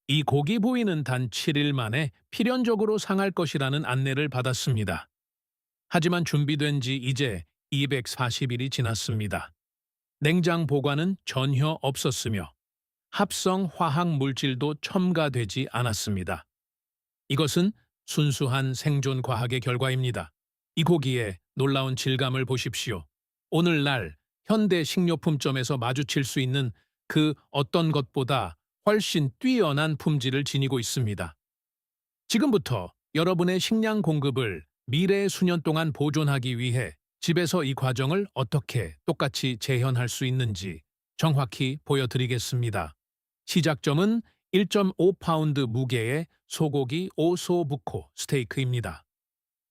이 고기 부위는 단 7일 만에 필연적으로 상할 것이라는 안내를 받았습니다. 하지만 준비된 지 이제 240일이 지났습니다. 냉장 보관은 전혀 없었으며 합성 화학 물질도 첨가되지 않았습니다. 이것은 순수한 생존 과학의 결과입니다. 이 고기의 놀라운 질감을 보십시오. 오늘날 현대 식료품점에서 마주칠 수 있는 그 어떤 것보다 훨씬 뛰어난 품질을 지니고 있습니다. 지금부터 여러분의 식량 공급을 미래의 수년 동안 보존하기 위해 집에서 이 과정을 어떻게 똑같이 재현할 수 있는지 정확히 보여드리겠습니다. 시작점은 1.5파운드 무게의 소고기 오소부코 스테이크입니다.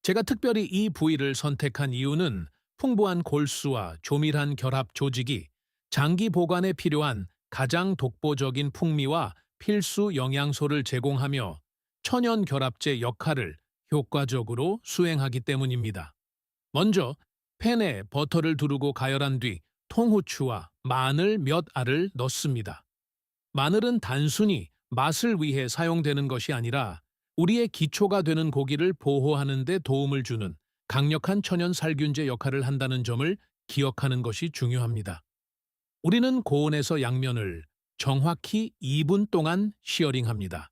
제가 특별히 이 부위를 선택한 이유는 풍부한 골수와 조밀한 결합 조직이 장기 보관에 필요한 가장 독보적인 풍미와 필수 영양소를 제공하며 천연 결합제 역할을 효과적으로 수행하기 때문입니다. 먼저 팬에 버터를 두르고 가열한 뒤 통후추와 마늘 몇 알을 넣습니다. 마늘은 단순히 맛을 위해 사용되는 것이 아니라 우리의 기초가 되는 고기를 보호하는 데 도움을 주는 강력한 천연 살균제 역할을 한다는 점을 기억하는 것이 중요합니다. 우리는 고온에서 양면을 정확히 2분 동안 시어링합니다.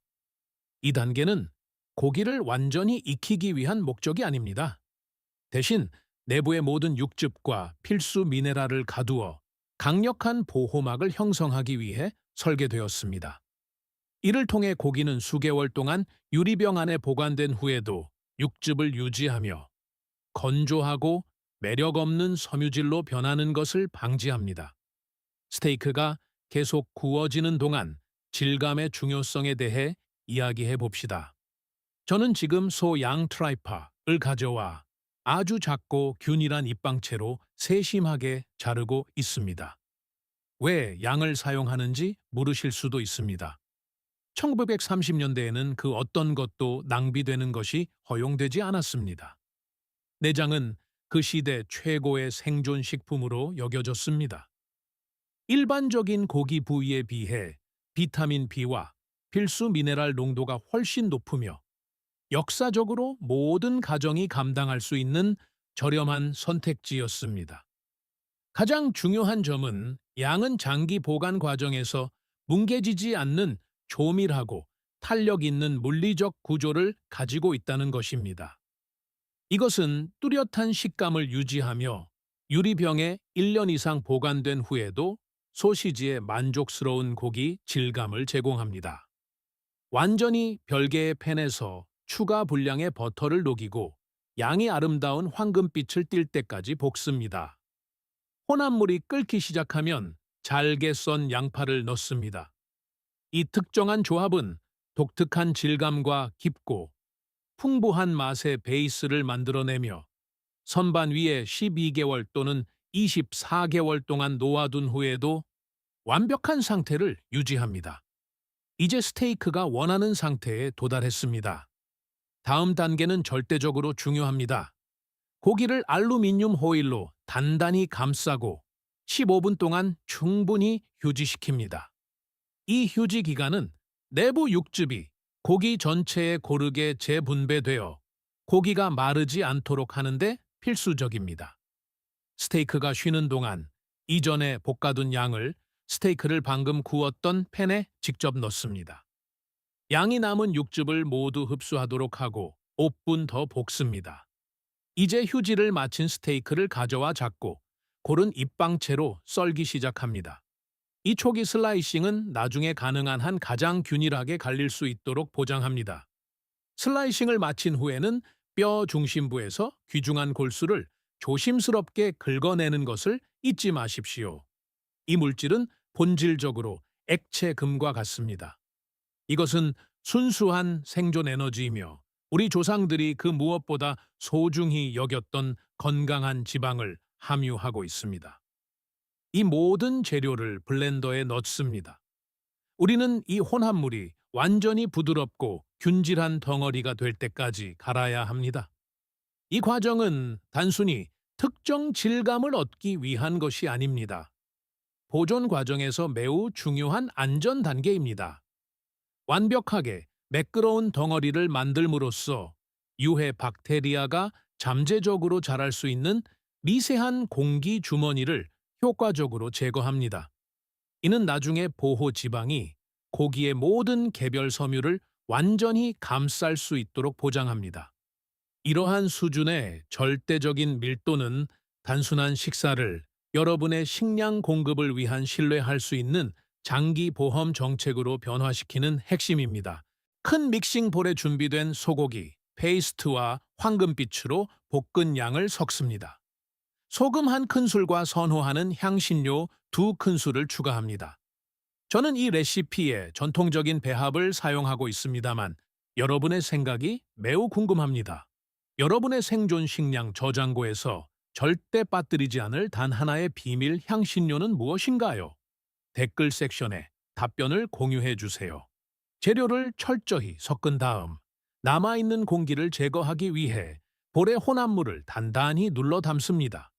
이 단계는 고기를 완전히 익히기 위한 목적이 아닙니다. 대신 내부의 모든 육즙과 필수 미네랄을 가두어 강력한 보호막을 형성하기 위해 설계되었습니다. 이를 통해 고기는 수개월 동안 유리병 안에 보관된 후에도 육즙을 유지하며 건조하고 매력 없는 섬유질로 변하는 것을 방지합니다. 스테이크가 계속 구워지는 동안 질감의 중요성에 대해 이야기해 봅시다. 저는 지금 소 양 트라이파를 가져와 아주 작고 균일한 입방채로 세심하게 자르고 있습니다. 왜 양을 사용하는지 물으실 수도 있습니다. 1930년대에는 그 어떤 것도 낭비되는 것이 허용되지 않았습니다. 내장은 그 시대 최고의 생존 식품으로 여겨졌습니다. 일반적인 고기 부위에 비해 비타민 B와 필수 미네랄 농도가 훨씬 높으며 역사적으로 모든 가정이 감당할 수 있는 저렴한 선택지였습니다. 가장 중요한 점은 양은 장기 보관 과정에서 뭉개지지 않는 조밀하고 탄력 있는 물리적 구조를 가지고 있다는 것입니다. 이것은 뚜렷한 식감을 유지하며 유리병에 1년 이상 보관된 후에도 소시지에 만족스러운 고기 질감을 제공합니다. 완전히 별개의 팬에서 추가 분량의 버터를 녹이고 양이 아름다운 황금빛을 띌 때까지 볶습니다. 혼합물이 끓기 시작하면 잘게 썬 양파를 넣습니다. 이 특정한 조합은 독특한 질감과 깊고 풍부한 맛의 베이스를 만들어내며 선반 위에 12개월 또는 24개월 동안 놓아둔 후에도 완벽한 상태를 유지합니다. 이제 스테이크가 원하는 상태에 도달했습니다. 다음 단계는 절대적으로 중요합니다. 고기를 알루미늄 호일로 단단히 감싸고 15분 동안 충분히 휴지시킵니다. 이 휴지 기간은 내부 육즙이 고기 전체에 고르게 재분배되어 고기가 마르지 않도록 하는데 필수적입니다. 스테이크가 쉬는 동안 이전에 볶아둔 양을 스테이크를 방금 구웠던 팬에 직접 넣습니다. 양이 남은 육즙을 모두 흡수하도록 하고 5분 더 볶습니다. 이제 휴지를 마친 스테이크를 가져와 잡고 고른 입방채로 썰기 시작합니다. 이 초기 슬라이싱은 나중에 가능한 한 가장 균일하게 갈릴 수 있도록 보장합니다. 슬라이싱을 마친 후에는 뼈 중심부에서 귀중한 골수를 조심스럽게 긁어내는 것을 잊지 마십시오. 이 물질은 본질적으로 액체금과 같습니다. 이것은 순수한 생존 에너지이며 우리 조상들이 그 무엇보다 소중히 여겼던 건강한 지방을 함유하고 있습니다. 이 모든 재료를 블렌더에 넣습니다. 우리는 이 혼합물이 완전히 부드럽고 균질한 덩어리가 될 때까지 갈아야 합니다. 이 과정은 단순히 특정 질감을 얻기 위한 것이 아닙니다. 보존 과정에서 매우 중요한 안전 단계입니다. 완벽하게 매끄러운 덩어리를 만들므로써 유해 박테리아가 잠재적으로 자랄 수 있는 미세한 공기 주머니를 효과적으로 제거합니다. 이는 나중에 보호 지방이 고기의 모든 개별 섬유를 완전히 감쌀 수 있도록 보장합니다. 이러한 수준의 절대적인 밀도는 단순한 식사를 여러분의 식량 공급을 위한 신뢰할 수 있는 장기 보험 정책으로 변화시키는 핵심입니다. 큰 믹싱볼에 준비된 소고기, 페이스트와 황금빛으로 볶은 양을 섞습니다. 소금 한 큰술과 선호하는 향신료 2큰술을 추가합니다. 저는 이 레시피에 전통적인 배합을 사용하고 있습니다만 여러분의 생각이 매우 궁금합니다. 여러분의 생존 식량 저장고에서 절대 빠뜨리지 않을 단 하나의 비밀 향신료는 무엇인가요? 댓글 섹션에 답변을 공유해 주세요. 재료를 철저히 섞은 다음 남아있는 공기를 제거하기 위해 볼에 혼합물을 단단히 눌러 담습니다.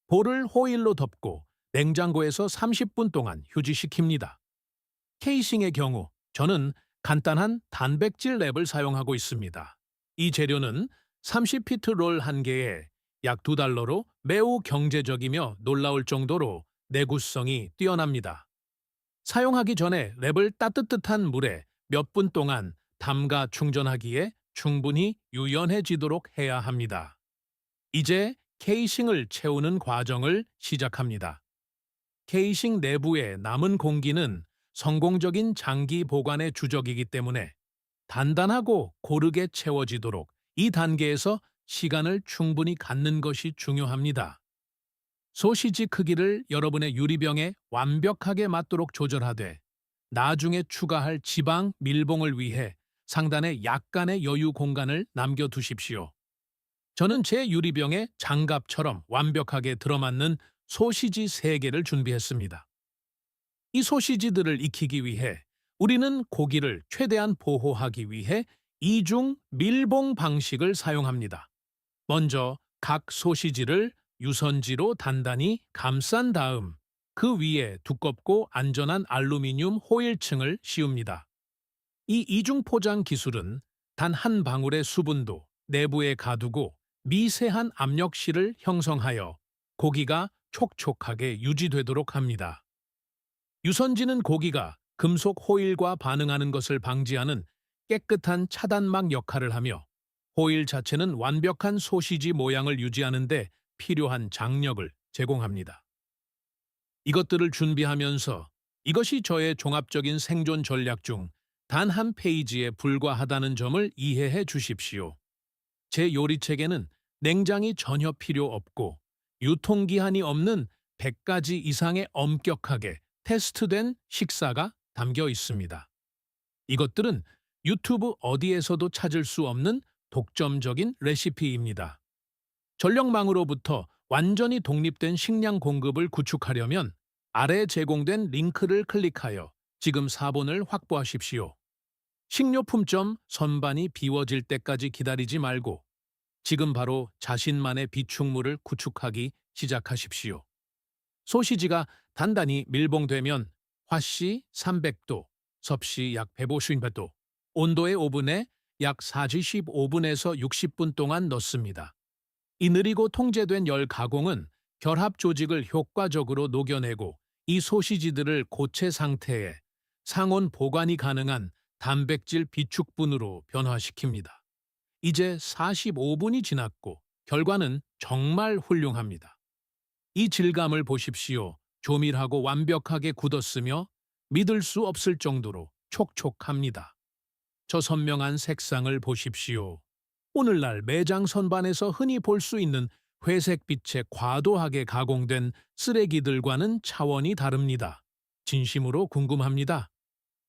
볼을 호일로 덮고 냉장고에서 30분 동안 휴지시킵니다. 케이싱의 경우 저는 간단한 단백질 랩을 사용하고 있습니다. 이 재료는 30피트 롤 1개에 약 $2로 매우 경제적이며 놀라울 정도로 내구성이 뛰어납니다. 사용하기 전에 랩을 따뜻한 물에 몇 분 동안 담가 충전하기에 충분히 유연해지도록 해야 합니다. 이제 케이싱을 채우는 과정을 시작합니다. 케이싱 내부의 남은 공기는 성공적인 장기 보관의 주적이기 때문에 단단하고 고르게 채워지도록 이 단계에서 시간을 충분히 갖는 것이 중요합니다. 소시지 크기를 여러분의 유리병에 완벽하게 맞도록 조절하되 나중에 추가할 지방 밀봉을 위해 상단에 약간의 여유 공간을 남겨두십시오. 저는 제 유리병에 장갑처럼 완벽하게 들어맞는 소시지 3개를 준비했습니다. 이 소시지들을 익히기 위해 우리는 고기를 최대한 보호하기 위해 이중 밀봉 방식을 사용합니다. 먼저 각 소시지를 유선지로 단단히 감싼 다음 그 위에 두껍고 안전한 알루미늄 호일층을 씌웁니다. 이 이중 포장 기술은 단 한 방울의 수분도 내부에 가두고 미세한 압력실을 형성하여 고기가 촉촉하게 유지되도록 합니다. 유선지는 고기가 금속 호일과 반응하는 것을 방지하는 깨끗한 차단막 역할을 하며 호일 자체는 완벽한 소시지 모양을 유지하는 데 필요한 장력을 제공합니다. 이것들을 준비하면서 이것이 저의 종합적인 생존 전략 중 단 한 페이지에 불과하다는 점을 이해해 주십시오. 제 요리책에는 냉장이 전혀 필요 없고 유통기한이 없는 100가지 이상의 엄격하게 테스트된 식사가 담겨 있습니다. 이것들은 유튜브 어디에서도 찾을 수 없는 독점적인 레시피입니다. 전력망으로부터 완전히 독립된 식량 공급을 구축하려면 아래 제공된 링크를 클릭하여 지금 사본을 확보하십시오. 식료품점 선반이 비워질 때까지 기다리지 말고 지금 바로 자신만의 비축물을 구축하기 시작하십시오. 소시지가 단단히 밀봉되면 화씨 300도, 섭씨 약 150도, 온도의 오븐에 약 45분에서 60분 동안 넣습니다. 이 느리고 통제된 열 가공은 결합 조직을 효과적으로 녹여내고 이 소시지들을 고체 상태에 상온 보관이 가능한 단백질 비축분으로 변화시킵니다. 이제 45분이 지났고 결과는 정말 훌륭합니다. 이 질감을 보십시오. 조밀하고 완벽하게 굳었으며 믿을 수 없을 정도로 촉촉합니다. 저 선명한 색상을 보십시오. 오늘날 매장 선반에서 흔히 볼 수 있는 회색빛에 과도하게 가공된 쓰레기들과는 차원이 다릅니다. 진심으로 궁금합니다.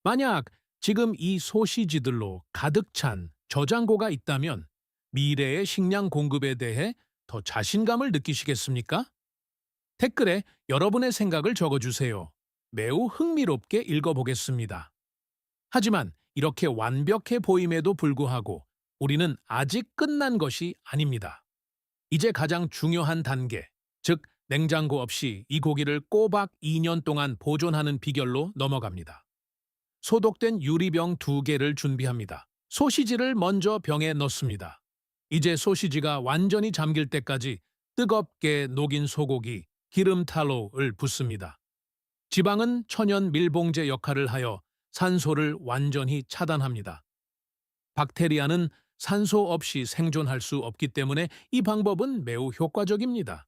만약 지금 이 소시지들로 가득 찬 저장고가 있다면 미래의 식량 공급에 대해 더 자신감을 느끼시겠습니까? 댓글에 여러분의 생각을 적어주세요. 매우 흥미롭게 읽어보겠습니다. 하지만 이렇게 완벽해 보임에도 불구하고 우리는 아직 끝난 것이 아닙니다. 이제 가장 중요한 단계, 즉 냉장고 없이 이 고기를 꼬박 2년 동안 보존하는 비결로 넘어갑니다. 소독된 유리병 2개를 준비합니다. 소시지를 먼저 병에 넣습니다. 이제 소시지가 완전히 잠길 때까지 뜨겁게 녹인 소고기, 기름탈로를 붓습니다. 지방은 천연 밀봉제 역할을 하여 산소를 완전히 차단합니다. 박테리아는 산소 없이 생존할 수 없기 때문에 이 방법은 매우 효과적입니다.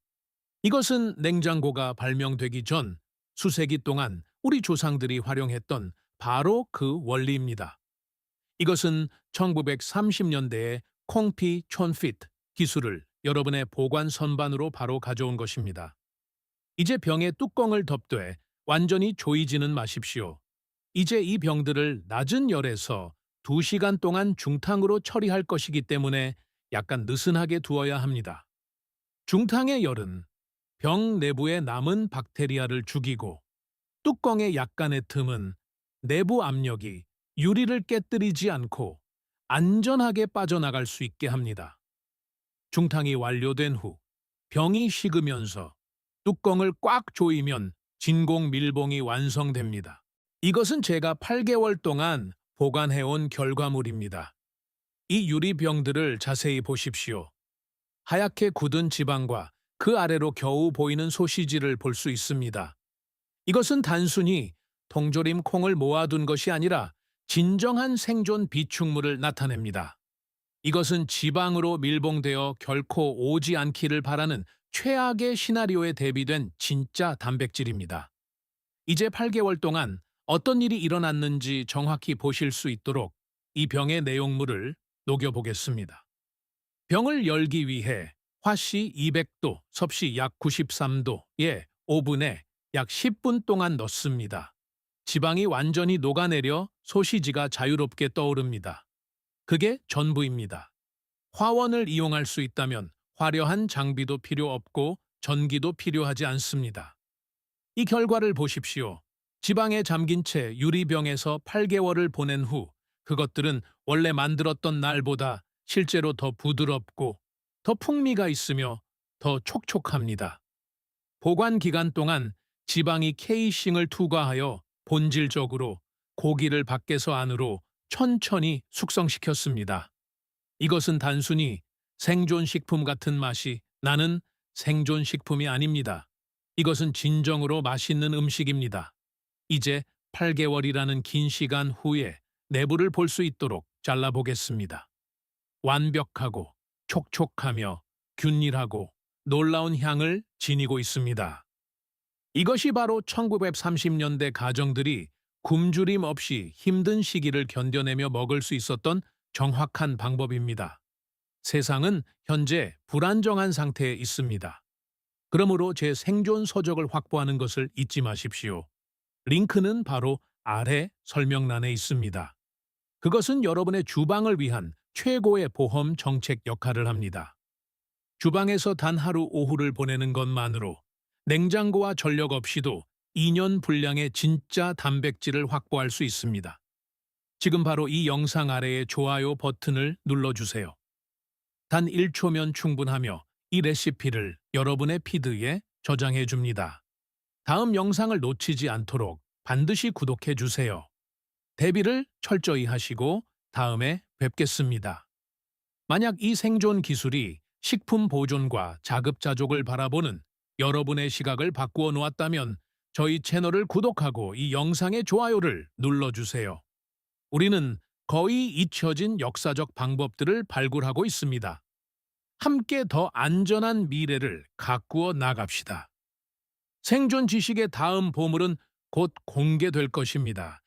이것은 냉장고가 발명되기 전 수세기 동안 우리 조상들이 활용했던 바로 그 원리입니다. 이것은 1930년대에 콩피 촌피트 기술을 여러분의 보관 선반으로 바로 가져온 것입니다. 이제 병의 뚜껑을 덮되 완전히 조이지는 마십시오. 이제 이 병들을 낮은 열에서 2시간 동안 중탕으로 처리할 것이기 때문에 약간 느슨하게 두어야 합니다. 중탕의 열은 병 내부에 남은 박테리아를 죽이고 뚜껑의 약간의 틈은 내부 압력이 유리를 깨뜨리지 않고 안전하게 빠져나갈 수 있게 합니다. 중탕이 완료된 후 병이 식으면서 뚜껑을 꽉 조이면 진공 밀봉이 완성됩니다. 이것은 제가 8개월 동안 보관해온 결과물입니다. 이 유리병들을 자세히 보십시오. 하얗게 굳은 지방과 그 아래로 겨우 보이는 소시지를 볼 수 있습니다. 이것은 단순히 통조림 콩을 모아둔 것이 아니라 진정한 생존 비축물을 나타냅니다. 이것은 지방으로 밀봉되어 결코 오지 않기를 바라는 최악의 시나리오에 대비된 진짜 단백질입니다. 이제 8개월 동안 어떤 일이 일어났는지 정확히 보실 수 있도록 이 병의 내용물을 녹여보겠습니다. 병을 열기 위해 화씨 200도, 섭씨 약 93도의 오븐에 약 10분 동안 넣습니다. 지방이 완전히 녹아내려 소시지가 자유롭게 떠오릅니다. 그게 전부입니다. 화원을 이용할 수 있다면 화려한 장비도 필요 없고 전기도 필요하지 않습니다. 이 결과를 보십시오. 지방에 잠긴 채 유리병에서 8개월을 보낸 후 그것들은 원래 만들었던 날보다 실제로 더 부드럽고 더 풍미가 있으며 더 촉촉합니다. 보관 기간 동안 지방이 케이싱을 투과하여 본질적으로 고기를 밖에서 안으로 천천히 숙성시켰습니다. 이것은 단순히 생존식품 같은 맛이 나는 생존식품이 아닙니다. 이것은 진정으로 맛있는 음식입니다. 이제 8개월이라는 긴 시간 후에 내부를 볼 수 있도록 잘라보겠습니다. 완벽하고 촉촉하며 균일하고 놀라운 향을 지니고 있습니다. 이것이 바로 1930년대 가정들이 굶주림 없이 힘든 시기를 견뎌내며 먹을 수 있었던 정확한 방법입니다. 세상은 현재 불안정한 상태에 있습니다. 그러므로 제 생존 서적을 확보하는 것을 잊지 마십시오. 링크는 바로 아래 설명란에 있습니다. 그것은 여러분의 주방을 위한 최고의 보험 정책 역할을 합니다. 주방에서 단 하루 오후를 보내는 것만으로 냉장고와 전력 없이도 2년 분량의 진짜 단백질을 확보할 수 있습니다. 지금 바로 이 영상 아래의 좋아요 버튼을 눌러주세요. 단 1초면 충분하며 이 레시피를 여러분의 피드에 저장해 줍니다. 다음 영상을 놓치지 않도록 반드시 구독해 주세요. 대비를 철저히 하시고 다음에 뵙겠습니다. 만약 이 생존 기술이 식품 보존과 자급자족을 바라보는 여러분의 시각을 바꾸어 놓았다면 저희 채널을 구독하고 이 영상의 좋아요를 눌러주세요. 우리는 거의 잊혀진 역사적 방법들을 발굴하고 있습니다. 함께 더 안전한 미래를 가꾸어 나갑시다. 생존 지식의 다음 보물은 곧 공개될 것입니다.